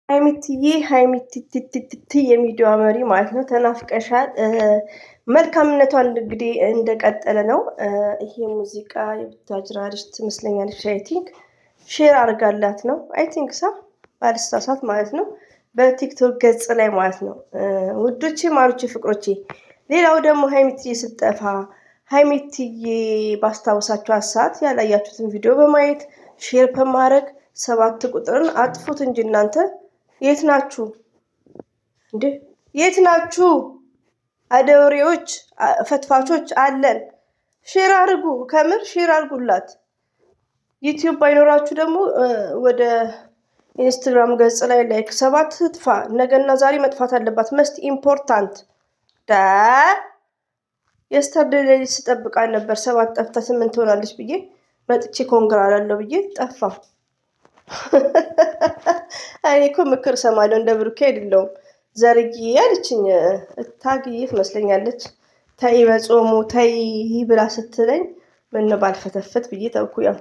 ሀይሚቲ የሚዲያ መሪ ማለት ነው። ተናፍቀሻል። መልካምነቷን እንግዲህ እንደቀጠለ ነው። ይሄ ሙዚቃ የቡታጅራ ልጅ ትመስለኛለች። አይ ቲንክ ሼር አድርጋላት ነው። አይ ቲንክ ሳ ባልሳሳት ማለት ነው። በቲክቶክ ገጽ ላይ ማለት ነው። ውዶቼ፣ ማሮቼ፣ ፍቅሮቼ ሌላው ደግሞ ሀይሚትዬ ስጠፋ ሀይሚትዬ ባስታውሳችኋት ሰዓት ያላያችሁትን ቪዲዮ በማየት ሼር በማድረግ 7 ቁጥርን አጥፉት እንጂ እናንተ የት ናችሁ እንዴ? የት ናችሁ? አደውሬዎች፣ ፈትፋቾች አለን። ሼር አድርጉ፣ ከምር ሼር አድርጉላት። ዩቲዩብ ባይኖራችሁ ደግሞ ወደ ኢንስታግራም ገጽ ላይ ላይክ 7 ትጥፋ። ነገና ዛሬ መጥፋት አለባት። መስት ኢምፖርታንት የስተርዴይ ላይ ስጠብቃት ነበር 7 ጠፍታ 8 ትሆናለች ብዬ መጥቼ ኮንግራ አላለሁ ብዬ ጠፋ። እኔ እኮ ምክር ሰማለሁ እንደ ብሩኬ አይደለሁም። ዘርጊ ያለችኝ ታግዬ ትመስለኛለች። ተይ በጾሙ ተይ ብላ ስትለኝ ምን ባልፈተፈት ብዬ ተውኩ። ያው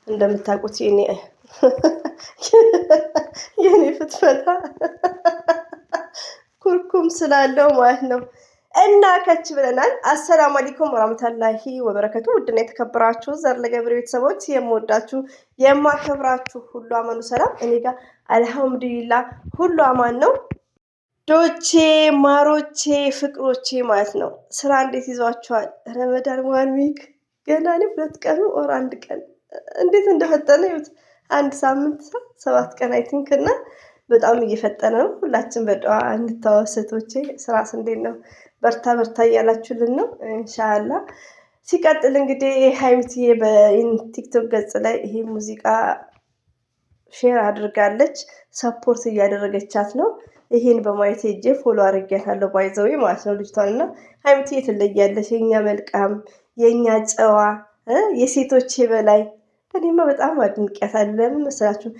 እንደምታውቁት የኔ ፍትፈታ ኩርኩም ስላለው ማለት ነው። እና ከች ብለናል። አሰላሙ አለይኩም ወራህመቱላሂ ወበረከቱ። ውድና የተከበራችሁ ዘር ለገብረ ቤተሰቦች የምወዳችሁ የማከብራችሁ ሁሉ አማኑ ሰላም፣ እኔ ጋር አልሐምዱሊላህ ሁሉ አማን ነው። ዶቼ ማሮቼ ፍቅሮቼ ማለት ነው። ስራ እንዴት ይዟችኋል? ረመዳን ዋን ዊክ ገና ነው። 2 ቀኑ ኦር 1 ቀን እንዴት እንደፈጠነ ይሁት 1 ሳምንት 7 ቀን አይ ቲንክ እና በጣም እየፈጠነ ነው። ሁላችን በዱዓ እንተዋወሰቶቼ። ስራስ እንዴት ነው? በርታ በርታ እያላችሁልን ነው ኢንሻአላህ። ሲቀጥል እንግዲህ ሀይሚትዬ በቲክቶክ ገጽ ላይ ይሄ ሙዚቃ ሼር አድርጋለች። ሰፖርት እያደረገቻት ነው። ይሄን በማየት ሄጄ ፎሎ አድርጌያታለሁ ባይዘው ማለት ነው ልጅቷንና ሀይሚትዬ ትለያለች። የኛ መልካም፣ የኛ ጨዋ፣ የሴቶች በላይ እኔማ በጣም አድንቄያታለሁ። ለምን መሰላችሁ?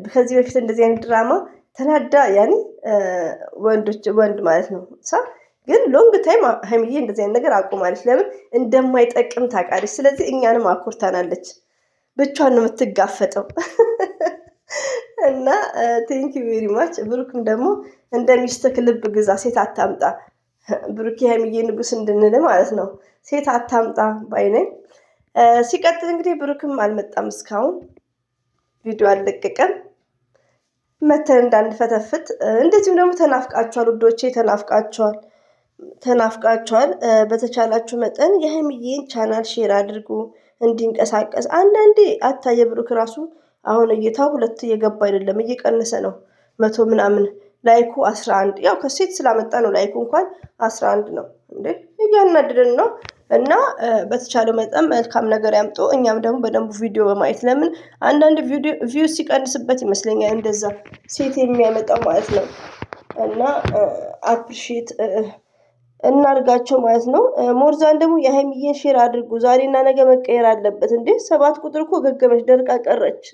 ከዚህ በፊት እንደዚህ አይነት ድራማ ተናዳ ያኔ ወንድ ማለት ነው ግን ሎንግ ታይም ሀይሚዬ እንደዚህ አይነት ነገር አቁማለች። ለምን እንደማይጠቅም ታውቃለች። ስለዚህ እኛንም አኩርታናለች። ብቻዋን ነው የምትጋፈጠው። እና ቴንክ ዩ ቬሪ ማች። ብሩክም ደግሞ እንደሚስትክ ልብ ግዛ፣ ሴት አታምጣ። ብሩክ ሀይሚዬ ንጉስ እንድንል ማለት ነው። ሴት አታምጣ ባይነኝ። ሲቀጥል እንግዲህ ብሩክም አልመጣም እስካሁን ቪዲዮ አልለቀቀም። መተን እንዳንፈተፍት። እንደዚሁም ደግሞ ተናፍቃችኋል ውዶቼ፣ ተናፍቃችኋል። በተቻላችሁ መጠን የሀይሚዬን ቻናል ሼር አድርጉ እንዲንቀሳቀስ። አንዳንዴ አታየ ብሩክ ራሱ አሁን እይታው 2 እየገባ አይደለም፣ እየቀነሰ ነው። 100 ምናምን ላይኩ 11። ያው ከሴት ስላመጣ ነው ላይኩ እንኳን 11 ነው እንዴ። እያናደደን ነው። እና በተቻለው መጠን መልካም ነገር ያምጡ። እኛም ደግሞ በደንብ ቪዲዮ በማየት ለምን አንዳንድ ቪው ሲቀንስበት ይመስለኛል እንደዛ ሴት የሚያመጣው ማለት ነው። እና አፕሪሺየት እናርጋቸው ማለት ነው። ሞርዛን ደግሞ የሀይሚዬን ሼር አድርጉ። ዛሬና ነገ መቀየር አለበት እንዴ። 7 ቁጥር እኮ ገገመች፣ ደርቃ ቀረች።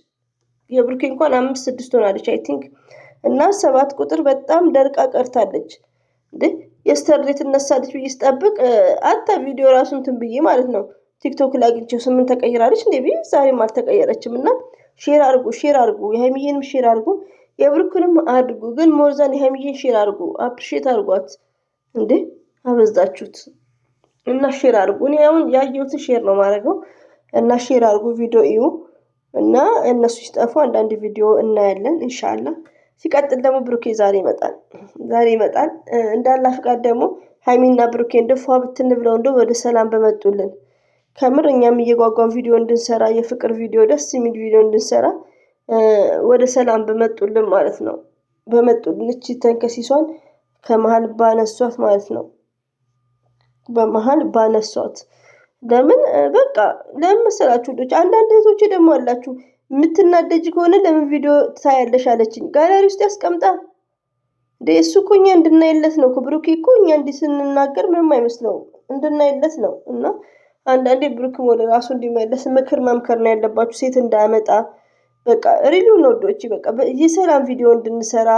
የብሩኬ እንኳን 5 6 ሆናለች አይ ቲንክ። እና 7 ቁጥር በጣም ደርቃ ቀርታለች እንዴ። የስተርዴይ ትነሳለች ብዬ ስጠብቅ አታ ቪዲዮ ራሱ እንትን ብዬ ማለት ነው ቲክቶክ ላይ አግኝቼው 8 ተቀይራለች እንዴ ብዬ ዛሬም አልተቀየረችም። እና ሼር አድርጉ፣ የሀይሚዬንም ሼር አድርጉ፣ የብሩክንም አድርጉ። ግን ሞርዛን የሀይሚዬን ሼር አድርጉ፣ አፕሪሺየት አድርጓት እንዴ። አበዛችሁት። እና ሼር አድርጉ። እኔ አሁን ያየሁትን ሼር ነው ማድረገው። እና ሼር አድርጉ፣ ቪዲዮ እዩ። እና እነሱ ሲጠፉ አንዳንድ ቪዲዮ እናያለን ኢንሻአላህ። ሲቀጥል ደግሞ ብሩኬ ዛሬ ይመጣል። እንዳላ ፍቃድ ደግሞ ሀይሚና ብሩኬ እንደፏ ብትን ብለው እንደው ወደ ሰላም በመጡልን። ከምር እኛም እየጓጓን ቪዲዮ እንድንሰራ፣ የፍቅር ቪዲዮ፣ ደስ የሚል ቪዲዮ እንድንሰራ ወደ ሰላም በመጡልን ማለት ነው። በመጡልን እቺ ተንከሲሷን ከመሃል ባነሷት ማለት ነው። በመሃል ባነሷት። ለምን በቃ ለምን መሰላችሁ ልጅ አንዳንድ እህቶቼ ደግሞ አላችሁ የምትናደጅ ከሆነ ለምን ቪዲዮ ታያለሽ አለችኝ። ጋላሪ ውስጥ ያስቀምጣ እንዴ። እሱ እኮ እኛ እንድናይለት ነው። ብሩክ እኮ እኛ እንዲህ ስንናገር ምንም አይመስለውም፣ እንድናይለት ነው። እና አንዳንዴ ብሩክም ወደ ራሱ እንዲመለስ ምክር መምከር ነው ያለባችሁ። ሴት እንዳያመጣ በቃ ሪሉ ነው ዶቺ። በቃ የሰላም ቪዲዮ እንድንሰራ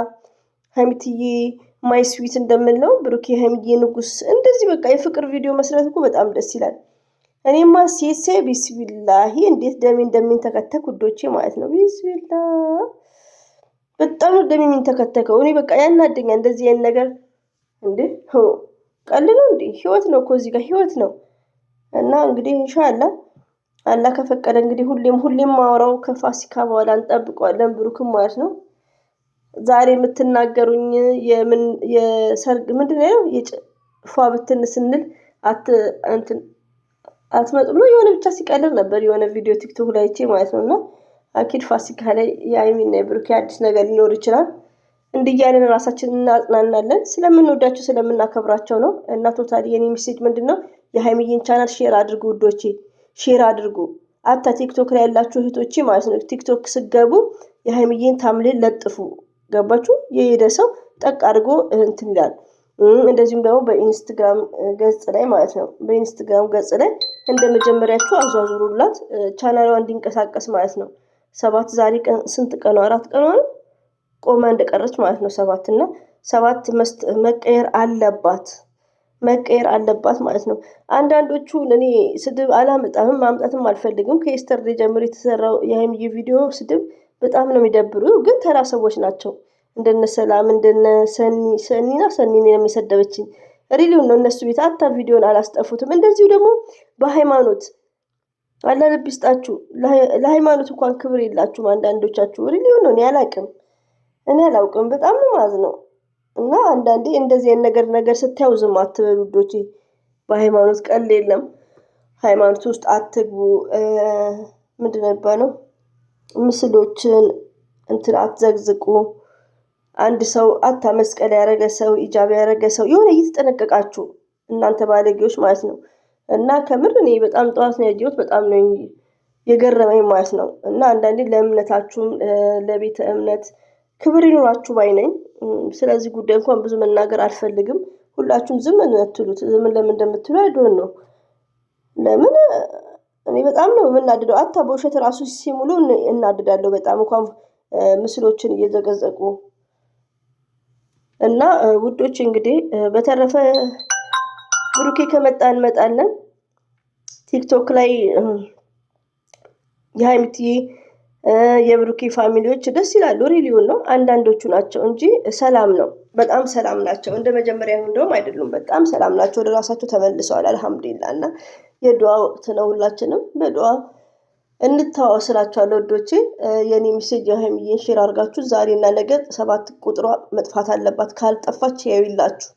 ሀይሚትዬ ማይ ስዊት እንደምንለው ብሩክ ሀይሚዬ ንጉስ እንደዚህ በቃ የፍቅር ቪዲዮ መስራት እኮ በጣም ደስ ይላል። እኔማ ሴሴ ቢስሚላሂ እንዴት ደሜ እንደሚንተከተክ ውዶቼ ማለት ነው። ቢስሚላ በጣም ነው ደሜ የሚንተከተከው። እኔ በቃ ያናደኛል እንደዚህ አይነት ነገር እንዴ ቀልድ ነው እንዴ? ህይወት ነው እኮ እዚህ ጋር ህይወት ነው። እና እንግዲህ ኢንሻአላህ አላህ ከፈቀደ እንግዲህ ሁሌም ማወራው ከፋሲካ በኋላ እንጠብቀዋለን ብሩክም ማለት ነው። ዛሬ የምትናገሩኝ የሰርግ ምንድነው ፏ ብትን ስንል አትመጡም ነው የሆነ ብቻ ሲቀልር ነበር የሆነ ቪዲዮ ቲክቶክ ላይ አይቼ ማለት ነውና አኪድ ፋሲካ ላይ የሀይሚና የብሩክ አዲስ ነገር ሊኖር ይችላል። እንዲያለን ራሳችንን እናጽናናለን ስለምንወዳቸው ስለምናከብራቸው ነው። እና ቶታሊ የኔ ሜሴጅ ምንድነው የሀይሚዬን ቻናል ሼር አድርጉ ውዶቼ፣ ሼር አድርጉ። አታ ቲክቶክ ላይ ያላችሁ እህቶቼ ማለት ነው ቲክቶክ ስገቡ የሀይሚዬን ታምሌል ለጥፉ። ገባችሁ? የሄደ ሰው ጠቅ አድርጎ እንትን ይላል። እንደዚሁም ደግሞ በኢንስታግራም ገጽ ላይ ማለት ነው በኢንስታግራም ገጽ ላይ እንደ መጀመሪያችሁ አዟዙሩላት ቻናሏ እንዲንቀሳቀስ ማለት ነው። 7 ዛሬ ቀን ስንት ቀን ነው? 4 ቀን ነው ቆማ እንደቀረች ማለት ነው። 7 እና 7 መቀየር አለባት ማለት ነው። አንዳንዶቹ እኔ ስድብ አላመጣም ማምጣትም አልፈልግም። ከየስተርዴ ጀምሮ የተሰራው የሀይሚዬ ቪዲዮ ስድብ በጣም ነው የሚደብሩ። ግን ተራ ሰዎች ናቸው። እንደነ ሰላም እንደነ ሰኒና ሰኒን የሚሰደበችኝ ሪሊውን ነው እነሱ ቤት አታ ቪዲዮን አላስጠፉትም። እንደዚሁ ደግሞ በሃይማኖት አላህ ልብ ይስጣችሁ። ለሃይማኖት እንኳን ክብር የላችሁም አንዳንዶቻችሁ። ሪሊውን ነው እኔ አላውቅም። በጣም ነው ማዝነው። እና አንዳንዴ እንደዚህ አይነት ነገር ስታዩ ዝም አትበሉ ውዶቼ። በሃይማኖት ቀልድ የለም። ሃይማኖት ውስጥ አትግቡ። ምንድን ነው የሚባለው? ምስሎችን እንትን አትዘግዝቁ። አንድ ሰው አታ መስቀል ያረገ ሰው ኢጃብ ያረገ ሰው የሆነ እየተጠነቀቃችሁ እናንተ ባለጌዎች ማለት ነው። እና ከምር እኔ በጣም ጠዋት ነው ያየሁት። በጣም ነው የገረመኝ ማለት ነው። እና አንዳንዴ ለእምነታችሁም ለቤተ እምነት ክብር ይኖራችሁ ባይ ነኝ። ስለዚህ ጉዳይ እንኳን ብዙ መናገር አልፈልግም። ሁላችሁም ዝም እንትሉት ለምን እንደምትሉ አይዶን ነው። ለምን እኔ በጣም ነው የምናድደው። አታ በውሸት ራሱ ሲሙሉ እናድዳለሁ በጣም እንኳን ምስሎችን እየዘቀዘቁ እና ውዶች እንግዲህ በተረፈ ብሩኬ ከመጣ እንመጣለን። ቲክቶክ ላይ የሀይሚዬ የብሩኬ ፋሚሊዎች ደስ ይላሉ። ሪሊውን ነው አንዳንዶቹ ናቸው እንጂ ሰላም ነው። በጣም ሰላም ናቸው። እንደ መጀመሪያ እንደውም አይደሉም። በጣም ሰላም ናቸው። ወደ ራሳቸው ተመልሰዋል። አልሐምዱሊላህ። እና የዱዓ ወቅት ነው። ሁላችንም በዱዓ እንተዋወስላችኋለሁ ወዶቼ። የኔ ሜሴጅ የሀይሚዬን ሼር አድርጋችሁ ዛሬና ነገ 7 ቁጥሯ መጥፋት አለባት። ካልጠፋች ያዩላችሁ።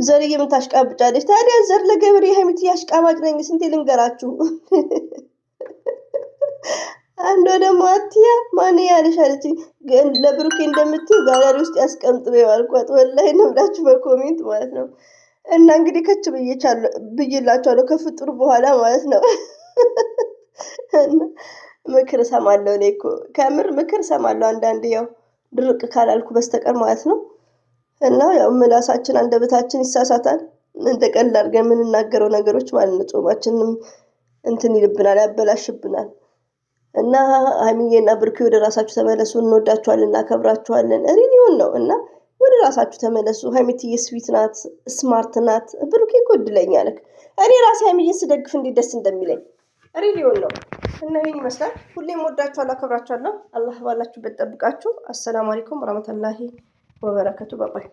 ዘር የምታሽቃብጫለች ታዲያ? ዘር ለገብሬ ሀይሚዬ አሽቃባጭ ነኝ ስንቴ ልንገራችሁ። አንዷ ደግሞ አትያ ማን ያለሽ አለችኝ። ግን ለብሩኬ እንደምትዩ ጋላሪ ውስጥ ያስቀምጥ በያልኳት ወላሂ ነው ብላችሁ በኮሜንት ማለት ነው። እና እንግዲህ ከች ብዬላችኋለሁ ከፍጡር በኋላ ማለት ነው። ምክር እሰማለሁ እኔ እኮ ከምር ምክር እሰማለሁ አንዳንዴ ያው ድርቅ ካላልኩ በስተቀር ማለት ነው። እና ያው ምላሳችን አንደበታችን ይሳሳታል። እንደ ቀልድ አድርገን የምንናገረው ነገሮች ማለት ነው ጾማችንም እንትን ይልብናል፣ ያበላሽብናል። እና ሀይሚዬና ብሩኬ ወደ ራሳችሁ ተመለሱ። እንወዳችኋለን፣ እናከብራችኋለን። ሪሊውን ነው እና ወደ ራሳችሁ ተመለሱ። ሀይሚዬ ስዊት ናት፣ ስማርት ናት። ብሩኬ እኮ እድለኛ ነህ። እኔ ራሴ ሀይሚዬን ስደግፍ እንዴት ደስ እንደሚለኝ ሪሊውን ነው። እና ይህን ይመስላል። ሁሌም ወዳችኋለሁ፣ አከብራችኋለሁ። አላህ ባላችሁበት ጠብቃችሁ። አሰላሙ አለይኩም ወራህመቱላሂ ወበረከቱ። ባባይ